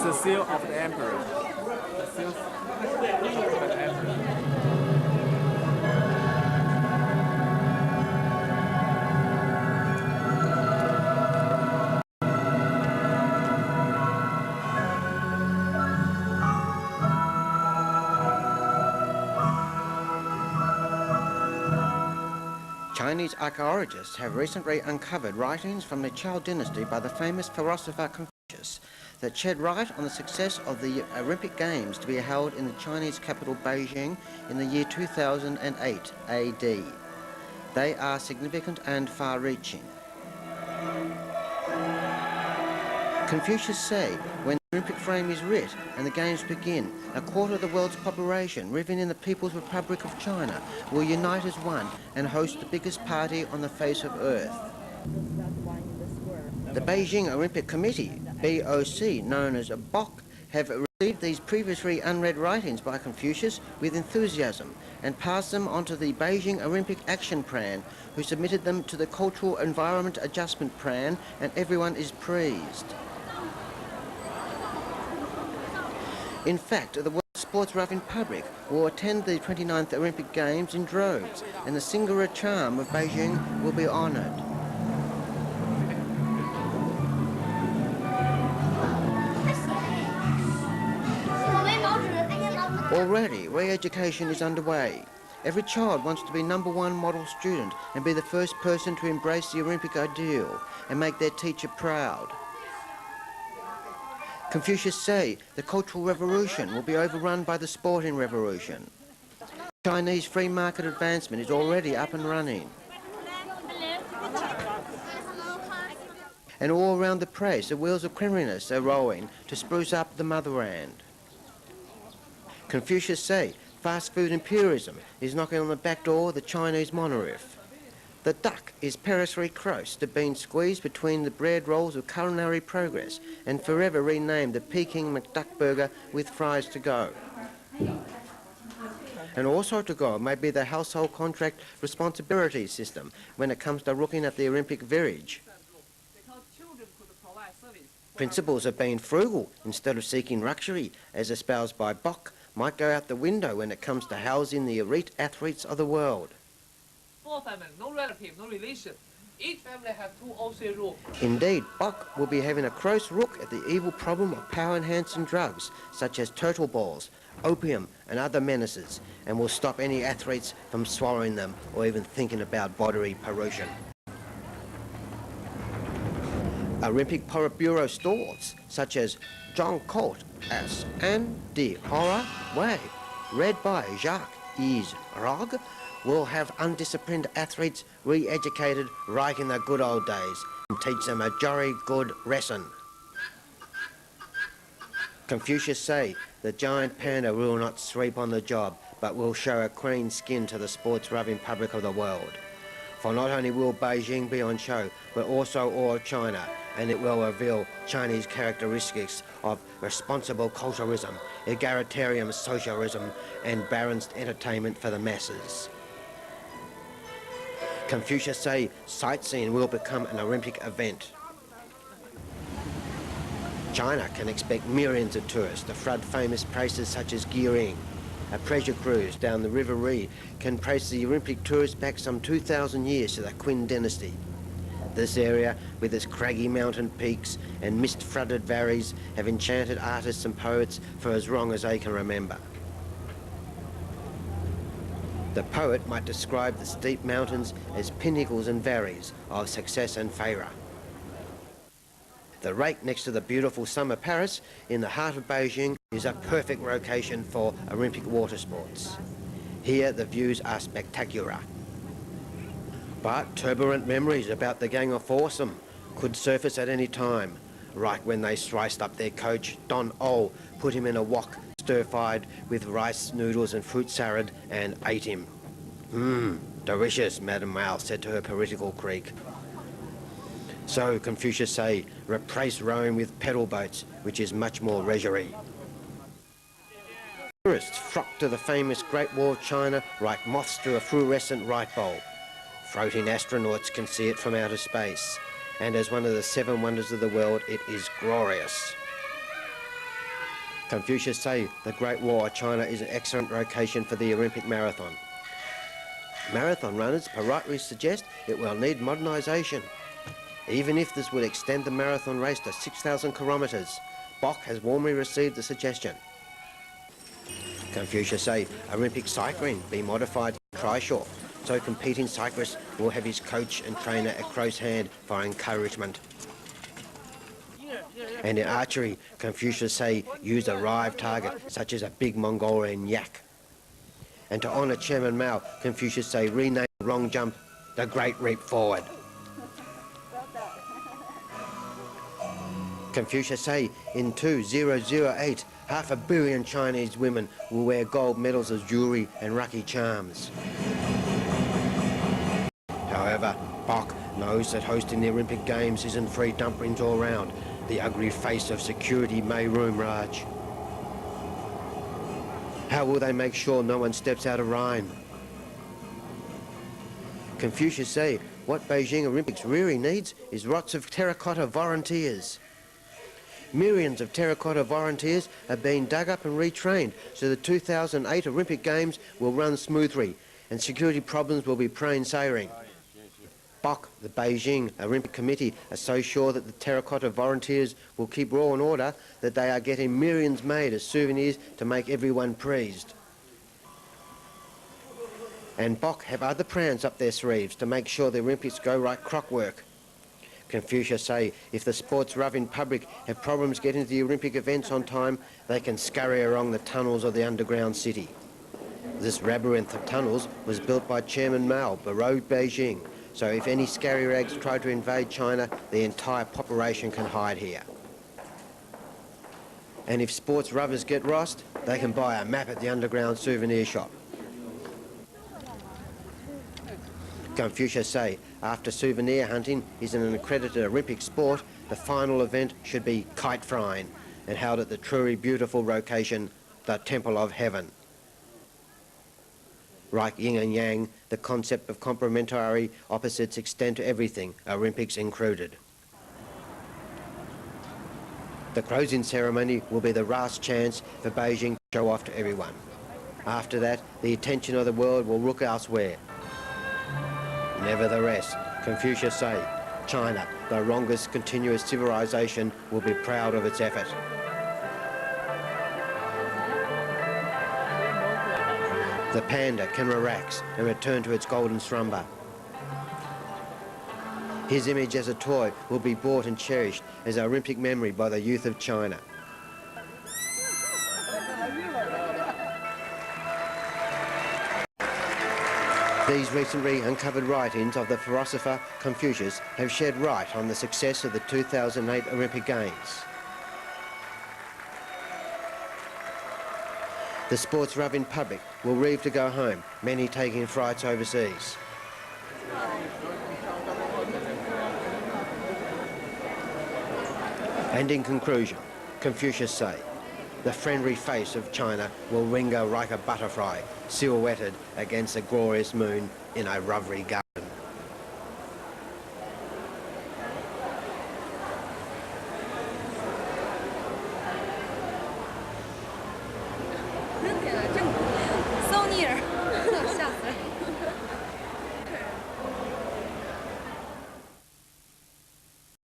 the seal of the emperor. The seal of the emperor. Chinese archaeologists have recently uncovered writings from the Chou dynasty by the famous philosopher Confucius that shed light on the success of the Olympic Games to be held in the Chinese capital Beijing in the year 2008 AD. They are significant and far-reaching. Confucius say, when the Olympic frame is writ and the Games begin, a quarter of the world's population living in the People's Republic of China will unite as one and host the biggest party on the face of Earth. The Beijing Olympic Committee, BOC, known as BOC, have received these previously unread writings by Confucius with enthusiasm and passed them on to the Beijing Olympic Action Plan, who submitted them to the Cultural Environment Adjustment Plan, and everyone is pleased. In fact, the world sports-loving public will attend the 29th Olympic Games in droves, and the singular charm of Beijing will be honoured. Already, re-education is underway. Every child wants to be #1 model student and be the first person to embrace the Olympic ideal and make their teacher proud. Confucius say the Cultural Revolution will be overrun by the Sporting Revolution. Chinese free market advancement is already up and running. And all around the place, the wheels of cleanliness are rolling to spruce up the motherland. Confucius say fast food imperialism is knocking on the back door of the Chinese monolith. The duck is perilously close to being squeezed between the bread rolls of culinary progress and forever renamed the Peking McDuckburger with fries to go. And also to go may be the household contract responsibility system when it comes to looking at the Olympic village. Principles of being frugal instead of seeking luxury, as espoused by Bok, might go out the window when it comes to housing the elite athletes of the world. 4 family, no relative, no relation. Each family have 2 or 3 rooms. Indeed, Bok will be having a close look at the evil problem of power-enhancing drugs such as turtle balls, opium and other menaces, and will stop any athletes from swallowing them or even thinking about bodily pollution. Olympic Politburo stalls such as John Colt as and the Horror Way, read by Jacques Rog, will have undisciplined athletes re-educated like in the good old days and teach them a jolly good lesson. Confucius say the giant panda will not sleep on the job, but will show a clean skin to the sports-loving public of the world. For not only will Beijing be on show, but also all of China, and it will reveal Chinese characteristics of responsible culturalism, egalitarian socialism, and balanced entertainment for the masses. Confucius say sightseeing will become an Olympic event. China can expect millions of tourists to flood famous places such as Bejing. A pleasure cruise down the River Ri can trace the Olympic tourists back some 2,000 years to the Qin dynasty. This area, with its craggy mountain peaks and mist-flooded valleys, have enchanted artists and poets for as long as they can remember. The poet might describe the steep mountains as pinnacles and valleys of success and failure. The lake next to the beautiful summer Paris in the heart of Beijing is a perfect location for Olympic water sports. Here the views are spectacular. But turbulent memories about the gang of foursome could surface at any time, like when they sliced up their coach, Don Oh, put him in a wok stir-fried with rice noodles and fruit salad and ate him. Delicious, Madame Mao said to her political clique. So Confucius say, replace rowing with pedal boats, which is much more leisurely. Tourists flock to the famous Great Wall of China like moths to a fluorescent light bulb. Floating astronauts can see it from outer space, and as one of the 7 wonders of the world, it is glorious. Confucius say the Great Wall of China is an excellent location for the Olympic marathon. Marathon runners politely suggest it will need modernisation. Even if this would extend the marathon race to 6,000 kilometres, Bok has warmly received the suggestion. Confucius say Olympic cycling be modified to trishaw, so competing cyclists will have his coach and trainer at close hand for encouragement. And in archery, Confucius say use a live target, such as a big Mongolian yak. And to honour Chairman Mao, Confucius say rename the long jump the Great Leap Forward. Confucius say in 2008, 500 million Chinese women will wear gold medals as jewellery and lucky charms. However, Bok knows that hosting the Olympic Games isn't free dumplings all round. The ugly face of security may loom large. How will they make sure no one steps out of line? Confucius say what Beijing Olympics really needs is lots of terracotta volunteers. Millions of terracotta volunteers are being dug up and retrained so the 2008 Olympic Games will run smoothly and security problems will be plain sailing. Bok, the Beijing Olympic Committee, are so sure that the terracotta volunteers will keep law and order that they are getting millions made as souvenirs to make everyone pleased. And Bok have other plans up their sleeves to make sure the Olympics go like clockwork. Confucius say if the sports-loving public have problems getting to the Olympic events on time, they can scurry along the tunnels of the underground city. This labyrinth of tunnels was built by Chairman Mao below Beijing, so if any scallywags try to invade China, the entire population can hide here. And if sports lovers get lost, they can buy a map at the underground souvenir shop. Confucius say after souvenir hunting is an accredited Olympic sport, the final event should be kite flying and held at the truly beautiful location, the Temple of Heaven. Like yin and yang, the concept of complementary opposites extend to everything, Olympics included. The closing ceremony will be the last chance for Beijing to show off to everyone. After that, the attention of the world will look elsewhere. Nevertheless, Confucius say, China, the longest continuous civilization, will be proud of its effort. The panda can relax and return to its golden slumber. His image as a toy will be bought and cherished as an Olympic memory by the youth of China. These recently uncovered writings of the philosopher Confucius have shed light on the success of the 2008 Olympic Games. The sports-loving public will leave to go home, many taking flights overseas. And in conclusion, Confucius say, the friendly face of China will linger like a butterfly, silhouetted against a glorious moon in a lovely garden.